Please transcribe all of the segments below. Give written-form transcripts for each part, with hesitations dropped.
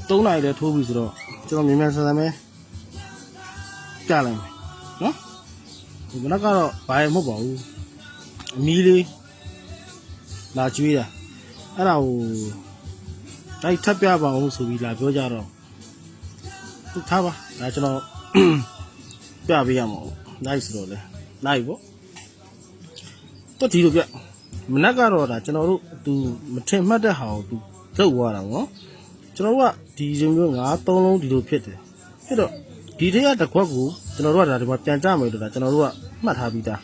3 နာရီလည်းထိုးပြီဆိုတော့ကျွန်တော်မြန်မြန်ဆန်ဆန်ပဲကြလိုက်မယ်နော်ဒီမနက်ကတော့ဘာမှမဟုတ်ပါဘူးအမီးလေးလာကျွေးတာအဲ့ဒါကိုတိုက်ထပ်ပြပါအောင်ဆိုပြီးလာပြောကြတော့သူထားပါဒါကျွန်တော်ပြပေးရမှာပေါ့နိုင်ဆိုတော့လေနိုင်ပေါ့တော့ဒီလိုပြမနက်ကတော့ဒါကျွန်တော်တို့သူမထင်မှတ်တဲ့ဟာကိုသူသုတ်သွားတာနော်ကျွန်တော်တို့ကဒီလိုမျိုး9-3လုံးဒီလိုဖြစ်တယ်အဲ့တော့ဒီထက်ကတစ်ခွက်ကိုကျွန်တော်တို့ကဒါဒီမှာပြန်ကြမယ်လို့ဒါကျွန်တော်တို့ကမှတ်ထားပြီးသား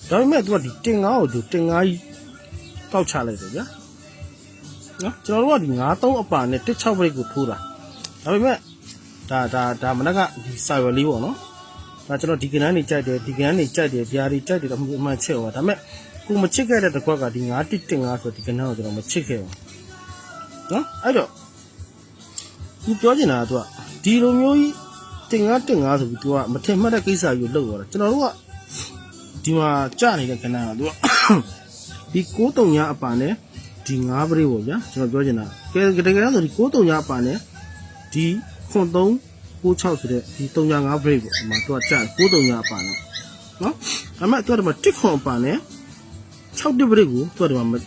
ဒါပေမဲ့သူကဒီတင်ငါးကိုသူတင်ငါးကြီးကောက်ချလိုက်တယ်ဗျာနော်ကျွန်တော်တို့ကဒီ9-3အပါနဲ့1-6 break ကိုထိုးတာဒါပေမဲ့ဒါမနက်ကဒီ server လေးပေါ့နော်ဒါကျွန်တော်ဒီကနန်းနေကြိုက်တယ်ဒီကနန်းနေကြိုက်တယ်ဗျာဒီကြိုက်တယ်တော့အမှန်ချစ်အောင်ဒါပေမဲ့ကိုမချစ်ခဲ့တဲ့တစ်ခွက်ကဒီ9-1-5ဆိုဒီကနန်းကိုကျွန်တော်မချစ်ခဲ့ဘူးနော်အဲ့တော့သူပြောချင်တာကသူကဒီလိုမျိုးကြီး1-5-1-5ဆိုပြီးသူကမထင်မှတ်တဲ့ကိစ္စကြီးကိုလုပ်သွားတာကျွန်တော်တို့ကဒီမှာကြာနေတဲ့ကနန်းကသူကဒီ9-3ညအပါနဲ့ဒီ9 break ပေါ့ဗျာကျွန်တော်ပြောချင်တာတကယ်တော့ဒီ9-3ညအပါနဲ့ဒီ9-3-9-6ဆိုတဲ့ဒီ3-5 break ပေါ့ဒီမှာသူကကြာ9-3ညအပါနဲ့နော်ဒါပေမဲ့သူကဒီမှာ1ခွန်အပါနဲ့6 break ကိုသူကဒီမှာ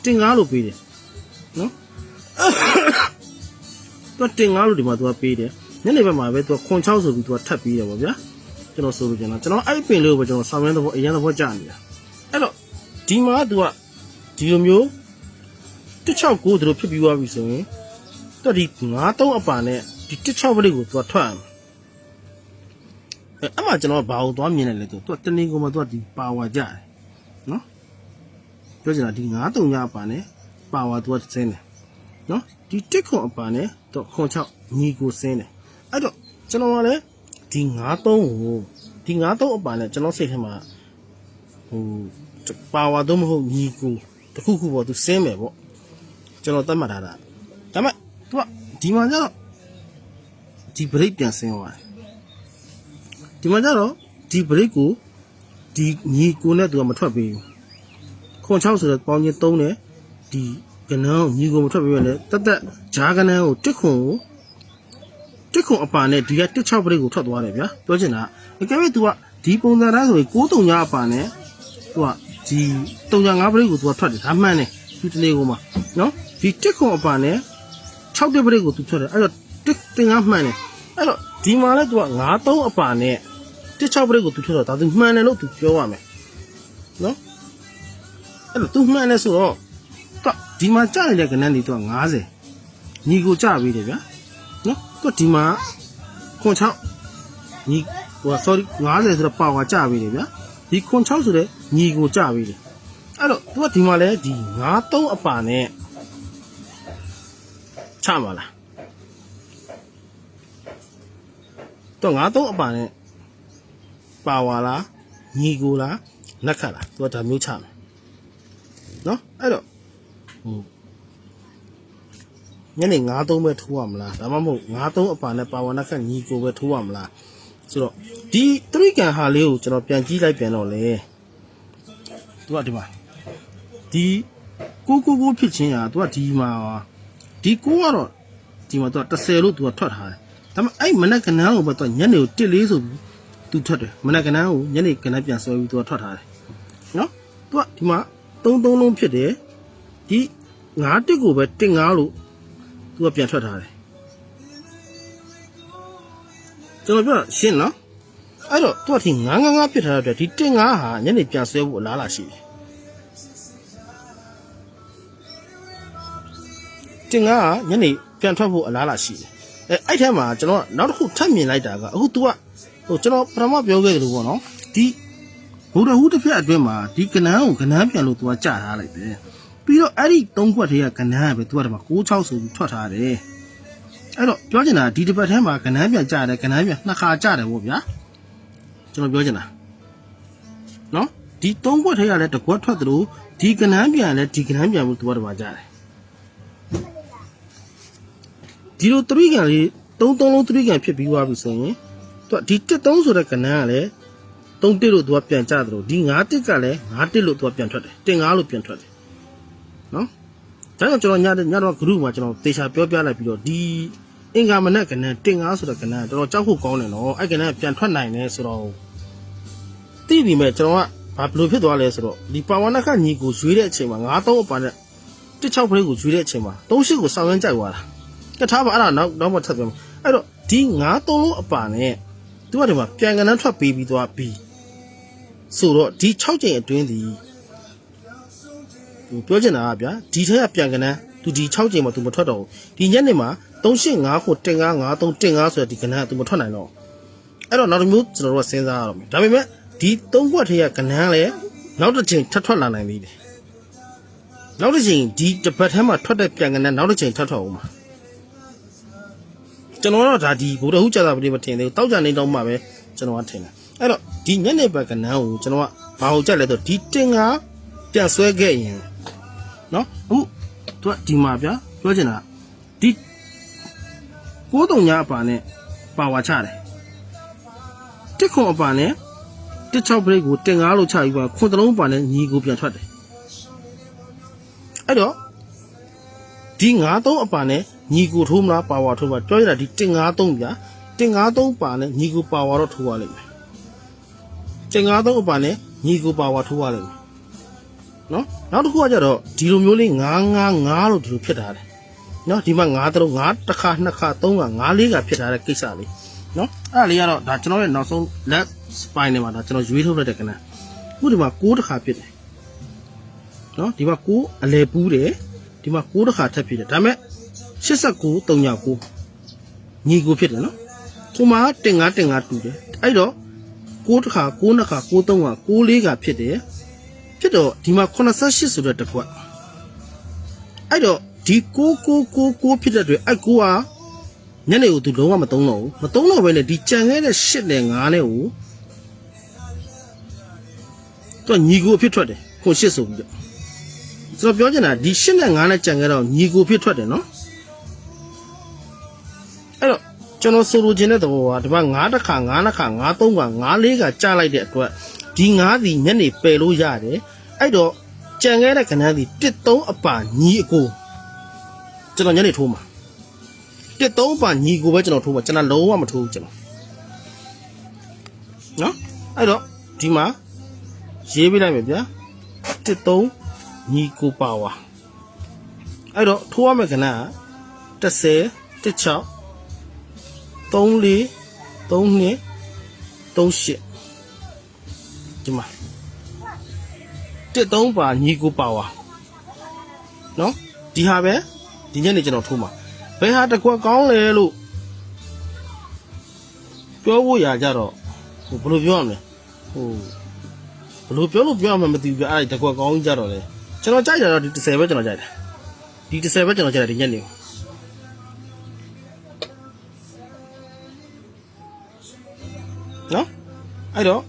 တင်9လို့ပေးတယ်နော်သူကတင်9လို့ဒီမှာသူကပေးတယ်ညနေဘက်မှာပဲသူကခွန်6ဆိုပြီးသူကထပ်ပေးတယ်ပေါ့ဗျာကျွန်တော်ဆိုလို့ကျွန်တော်အဲ့ပင်လေးကိုပဲကျွန်တော်ဆောင်းရမ်းတော့အရင်တော့ကြာနေတာအဲ့တော့ဒီမှာသူကဒီလိုမျိုး169သူတို့ဖြစ်ပြီးသွားပြီဆိုရင်သူကဒီ9-3အပါနဲ့ဒီ1-6 break ကိုသူကထွက်အောင်အဲ့မှာကျွန်တော်ဘာလို့သွားမြင်လိုက်လဲသူကတနေ့ကိုမှသူကဒီပါဝါကြတယ်နော်ပြောချင်တာဒီ9-3ညအပါနဲ့ပါဝါသူကစင်းတယ်နော်ဒီ1ခွန်အပါနဲ့တော့ခွန်6ညီကိုစင်းတယ်အဲ့တော့ကျွန်တော်ကလည်းဒီ9-3ကိုဒီ9-3အပါနဲ့ကျွန်တော်စိတ်ထဲမှာဟိုပါဝါတော့မဟုတ်ညီကိုတခုခုပေါ့သူစင်းမယ်ပေါ့ကျွန်တော်သတ်မှတ်ထားတာဒါပေမဲ့သူကဒီမှာကျတော့ဒီ break ပြန်ဆင်းသွားတယ်ဒီမှာကျတော့ဒီ break ကိုဒီညီကိုနဲ့သူကမထွက်ပေးဘူးခွန်6ဆိုတဲ့ပေါင်းချင်း3နဲ့ဒီကနန်းညီကိုမထွက်ပေးရလေတက်ဂျားကနန်းကို1ခွန်အပါနဲ့ဒီက1-6 break ကိုထွက်သွားတယ်ဗျာပြောချင်တာအကယ်၍သူကဒီပုံစံတိုင်းဆိုရင်9-3ညအပါနဲ့သူကဒီ3-5 break ကိုသူကထွက်တယ်ဒါမှန်တယ်ဒီတနေ့ကိုမှနော်ဒီ1ခွန်အပါနဲ့6 break ကိုသူထွက်တယ်အဲ့တော့1-5မှန်တယ်အဲ့တော့ဒီမှာလဲသူက9-3အပါနဲ့1-6 break ကိုသူထွက်တော့ဒါသူမှန်တယ်လို့သူပြောရမယ်နော်အဲ့တော့သူမှန်တယ်ဆိုတော့ဒီမှာကြာနေတဲ့ကဏ္ဍတွေသူက90ညီကိုကြာပြီးတယ်ဗျာနော်သူဒီမှာခွန်6ညီဟို sorry 90ဆိုတော့ပါဝါကြာပြီးတယ်ဗျာဒီခွန်6ဆိုတဲ့ညီကိုကြာပြီးတယ်အဲ့တော့သူကဒီမှာလဲဒီ9-3အပါနဲ့ချမှာလားတော့9-3အပါနဲ့ပါဝါလားညီကိုလားလက်ခတ်လားသူကဒါမျိုးချမယ်နော်အဲ့တော့ညနေ9-3ပဲထိုးရမလားဒါမှမဟုတ်9-3အပါနဲ့ပါဝါလက်ခတ်ညီကိုပဲထိုးရမလားဆိုတော့ဒီ3ကန်ဟာလေးကိုကျွန်တော်ပြန်ကြည့်လိုက်ပြန်တော့လေသူကဒီမှာဒီ9ဖြစ်ချင်းဟာသူကဒီမှာဒီ9ကတော့ဒီမှာသူက10လို့သူကထွက်ထားတယ်ဒါပေမဲ့အဲ့မနက်ကနန်းကိုပဲသူကညနေကို1-4ဆိုပြီးသူထွက်တယ်မနက်ကနန်းကိုညနေကနန်းပြန်ဆွဲပြီးသူကထွက်ထားတယ်နော်သူကဒီမှာ3-3လုံးဖြစ်တယ်ဒီ9-1ကိုပဲ1-5လို့သူကပြန်ထွက်ထားတယ်ကျွန်တော်ပြောရှင်းနော်အဲ့တော့သူကဒီ9-5ဖြစ်ထားတဲ့အတွက်ဒီ1-5ဟာညနေပြန်ဆွဲဖို့အလားအလာရှိတယ်တင်ကညနေပြန်ထွက်ဖို့အလားအလာရှိတယ်အဲ့ထဲမှာကျွန်တော်နောက်တစ်ခုထပ်မြင်လိုက်တာကအခု तू ကဟိုကျွန်တော်ပထမပြောခဲ့သလိုပေါ့နော်ဒီဘုဒ္ဓဟူးတစ်ဖက်အတွင်းမှာဒီကနန်းကိုကနန်းပြန်လို့ तू ကကြာထားလိုက်တယ်ပြီးတော့အဲ့ဒီ3ခွက်တွေကကနန်းပဲ तू ကဒီမှာ6-6ဆိုပြီးထွက်ထားတယ်အဲ့တော့ပြောချင်တာဒီတစ်ပတ်ထဲမှာကနန်းပြန်ကြာတယ်ကနန်းပြန်2ခါကြာတယ်ပေါ့ဗျာကျွန်တော်ပြောချင်တာနော်ဒီ3ခွက်ထဲကလည်းတစ်ခွက်ထွက်သလိုဒီကနန်းပြန်လည်းဒီကနန်းပြန်လို့ तू ကဒီမှာကြာတယ်ဒီလို3ကန်လေး3-3လုံး3ကန်ဖြစ်ပြီးသွားပြီဆိုရင်သူကဒီ1-3ဆိုတဲ့ကဏ္ဍကလည်း3-1လို့သူကပြန်ကျတယ်လို့ဒီ9-1ကလည်း9-1လို့သူကပြန်ထွက်တယ်1-5လို့ပြန်ထွက်တယ်နော် ဒါကြောင့်ကျွန်တော်ညတော့ဂရုမှာကျွန်တော်တေချာပြောပြလိုက်ပြီးတော့ဒီအင်္ဂါမနက်ကဏ္ဍတင်ငါဆိုတဲ့ကဏ္ဍတော်တော်ကြောက်ဖို့ကောင်းတယ်နော်အဲ့ကဏ္ဍပြန်ထွက်နိုင်တယ်ဆိုတော့တိပြီမဲ့ကျွန်တော်ကဘာဘယ်လိုဖြစ်သွားလဲဆိုတော့ဒီပါဝါနခညီကိုရွေးတဲ့အချိန်မှာ9-3အပါနဲ့16ဖလေးကိုရွေးတဲ့အချိန်မှာ38ကိုစောင်းရမ်းကြိုက်သွားတာကထားပါအဲ့ဒါနောက်မှထပ်ပြောအဲ့တော့ဒီ9-3လုံးအပါနဲ့သူကဒီမှာပြန်ကဏ္ဍထွက်ပေးပြီးသွားပြီဆိုတော့ဒီ6ချိန်အတွင်းဒီပြောချင်တာကဗျာဒီထက်ကပြန်ကဏ္ဍသူဒီ6ချိန်မှာသူမထွက်တော့ဘူးဒီညနေမှာ385ကိုတင်9 53တင်9ဆိုတဲ့ဒီကဏ္ဍကသူမထွက်နိုင်တော့အဲ့တော့နောက်တစ်မျိုးကျွန်တော်တို့ကစဉ်းစားရတော့မယ်ဒါပေမဲ့ဒီ3ခွက်ထဲကကဏ္ဍလည်းနောက်တစ်ချိန်ထပ်ထွက်လာနိုင်သေးတယ်နောက်တစ်ချိန်ဒီတစ်ပတ်ထဲမှာထွက်တဲ့ပြန်ကဏ္ဍနောက်တစ်ချိန်ထပ်ထွက်အောင်ပါကျွန်တော်တော့ဒါဒီဘုရားဟုကြာတာပတိမထင်သေးဘူးတောက်ကြနေတော့မှပဲကျွန်တော်ကထင်တယ်အဲ့တော့ဒီညနေဘက်ကဏ္ဍကိုကျွန်တော်ကဘာဟုတ်ကြလဲဆိုဒီတင်9ပြန်ဆွဲခဲ့ရင်နော်အခုသူကဒီမှာဗျာပြောချင်တာဒီ9-3ညအပါနဲ့ပါဝါချတယ်တစ်ခွန်အပါနဲ့16ဘရိတ်ကိုတင်9လို့ချပြီးပါခွန်တလုံးပါနဲ့ညီကိုပြန်ထွက်တယ်အဲ့တော့ဒီ9-3အပါနဲ့ညီကိုထိုးမလားပါဝါထိုးမလားပြောရတာဒီတင်9-3ဗျာတင်9-3ပါနဲ့ညီကိုပါဝါတော့ထိုးရလိမ့်မယ်တင်9-3အပါနဲ့ညီကိုပါဝါထိုးရလိမ့်မယ်နော်နောက်တစ်ခုကကြတော့ဒီလိုမျိုးလေး9-5-5လို့ဒီလိုဖြစ်ထားတယ်နော်ဒီမှာ9-3 5တစ်ခါ2ခါ3ခါ5-4ခါဖြစ်ထားတဲ့ကိစ္စလေးနော်အဲ့ဒါလေးကတော့ဒါကျွန်တော်ရဲ့နောက်ဆုံး left spine နဲ့မှာဒါကျွန်တော်ရွေးထုတ်လိုက်တဲ့ကဏ္ဍအခုဒီမှာ6တစ်ခါဖြစ်တယ်နော်ဒီမှာ9အလဲပူးတယ်ဒီမှာ6တစ်ခါထပ်ဖြစ်တယ်ဒါပေမဲ့89-3-9ညီကိုဖြစ်တယ်နော်ခုမှတင်9တူတယ်အဲ့တော့6တစ်ခါ9နှစ်ခါ9-3ခါ9-4ခါဖြစ်တယ်ဖြစ်တော့ဒီမှာ88ဆိုတဲ့တစ်ခွက်အဲ့တော့ဒီ9ဖြစ်တဲ့အတွက်အဲ့9ကညနေကိုသူလုံးဝမသုံးတော့ဘူးမသုံးတော့ဘဲနဲ့ဒီကြံခဲ့တဲ့8နဲ့9နဲ့ကိုသူညီကိုဖြစ်ထွက်တယ်ခွန်8ဆိုပြီးတော့ကျွန်တော်ပြောချင်တာဒီ8နဲ့9နဲ့ကြံခဲ့တော့ညီကိုဖြစ်ထွက်တယ်နော်အဲ့တော့ကျွန်တော်ဆိုလိုချင်တဲ့သဘောကဒီမှာ9တစ်ခါ9နှစ်ခါ9-3ခါ9-4ခါကြားလိုက်တဲ့အတွက်ဒီ9စီညနေပယ်လို့ရတယ်အဲ့တော့ကြံခဲ့တဲ့ကဏ္ဍစီ1-3အပါညီအကိုကျွန်တော်ညနေထိုးမှာ1-3အပါညီကိုပဲကျွန်တော်ထိုးမှာကျွန်တော်လုံးဝမထိုးဘူးကျွန်တော်နော်အဲ့တော့ဒီမှာရေးပေးလိုက်မယ်ဗျာ1-3ညီကိုပါဝါအဲ့တော့ထိုးရမယ့်ကဏ္ဍက10 16 34 32 38ဒီမှာ1-3ပါညီကိုပါဝါနော်ဒီဟာပဲဒီညနေကျွန်တော်ထိုးမှာဘယ်ဟာတစ်ခွက်ကောင်းလဲလို့ပြောဖို့ရကြတော့ဘယ်လိုပြောရမလဲဘယ်လိုပြောလို့ပြောရမှမသိဘူးပြအဲ့ဒီတစ်ခွက်ကောင်းကြတော့လေကျွန်တော်ကြိုက်တာတော့ဒီ10ပဲကျွန်တော်ကြိုက်တယ်ဒီ10ပဲကျွန်တော်ကြိုက်တယ်ဒီညနေနော်အဲ့တော့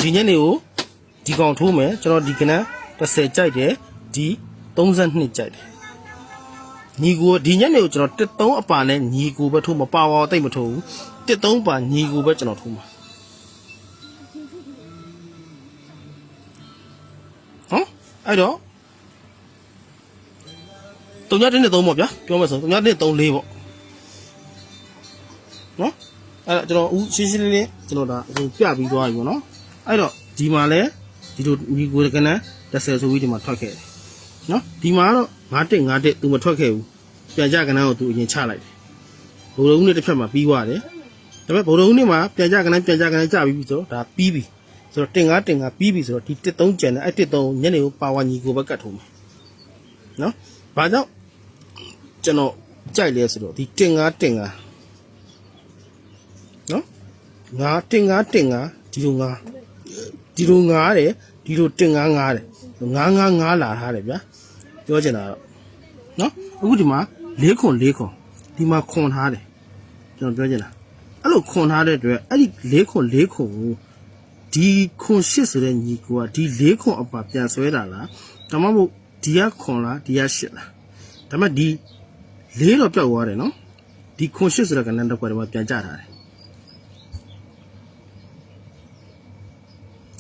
ဒီညနေကိုဒီကောင်ထိုးမယ်ကျွန်တော်ဒီကဏ္ဍ10ကြိုက်တယ်ဒီ32ကြိုက်တယ်ညီကိုဒီညနေကိုကျွန်တော်1-3အပါနဲ့ညီကိုပဲထိုးမပါဝါတိတ်မထိုးဘူး1-3ပါညီကိုပဲကျွန်တော်ထိုးမှာဟမ်အဲ့တော့3-3ပေါ့ဗျာပြောမယ်ဆို3-3 4ပေါ့နော်အဲ့တော့ကျွန်တော်ဦးရှင်းရှင်းလေးကျွန်တော်ဒါအခုပြပြီးသွားပြီပေါ့နော်အဲ့တော့ဒီမှာလဲဒီလိုညီကိုကဏ္ဍ10ဆိုပြီးဒီမှာထွက်ခဲ့တယ်နော်ဒီမှာတော့9-1 သူမထွက်ခဲ့ဘူးပြန်ကြကဏ္ဍကိုသူအရင်ချလိုက်တယ်ဗုဒ္ဓဦးနဲ့တစ်ဖက်မှာပြီးသွားတယ်ဒါပေမဲ့ဗုဒ္ဓဦးနဲ့မှာပြန်ကြကဏ္ဍကြပြီးဆိုတော့ဒါပြီးပြီဆိုတော့တင်9ပြီးပြီဆိုတော့ဒီ1-3ကျန်တယ်အဲ့1-3ညနေကိုပါဝါညီကိုပဲကတ်ထိုးမယ်နော်ဘာကြောင့်ကျွန်တော်ကြိုက်လဲဆိုတော့ဒီတင်9နော်9တင်9ဒီလို9တယ်ဒီလိုတင်9တယ်9လာထားတယ်ဗျာပြောချင်တာတော့နော်အခုဒီမှာ4ခွန်ဒီမှာခွန်ထားတယ်ကျွန်တော်ပြောချင်တာအဲ့လိုခွန်ထားတဲ့အတွက်အဲ့ဒီ4ခွန်ကိုဒီခွန်8ဆိုတဲ့ညီကိုကဒီ4ခွန်အပါပြန်ဆွဲတာလားဒါမှမဟုတ်ဒီကခွန်လားဒီက8လားဒါမှဒီ4တော့ပြောက်သွားတယ်နော်ဒီခွန်8ဆိုတဲ့ကဏ္ဍတစ်ခွက်တော့ပြန်ကြထားတယ်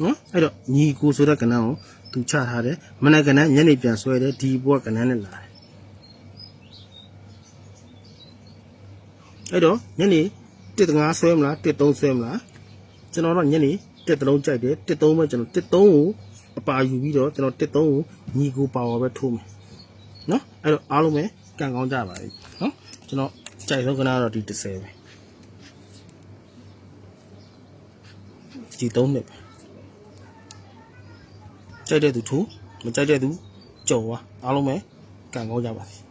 နော်အဲ့တော့ညီကိုဆိုတဲ့ကဏ္ဍကို သူချထားတယ်မနက်ကနန်းညနေပြန်ဆွဲတယ်ဒီဘွက်ကနန်းနဲ့လာတယ်အဲ့တော့ညနေ1-5ဆွဲမလား1-3ဆွဲမလားကျွန်တော်တော့ညနေ1-3ကြိုက်တယ်1-3ပဲကျွန်တော်1-3ကိုအပါယူပြီးတော့ကျွန်တော်1-3ကိုညီကိုပါဝါပဲထိုးမယ်နော်အဲ့တော့အားလုံးပဲကန်ကောင်းကြပါပြီနော်ကျွန်တော်ကြိုက်ဆုံးကနန်းတော့ဒီ30ပဲဒီ3နှစ်ပဲကြိုက်တဲ့သူထိုးမကြိုက်တဲ့သူကြော်သွားအားလုံးပဲကန်ကောင်းကြပါစေ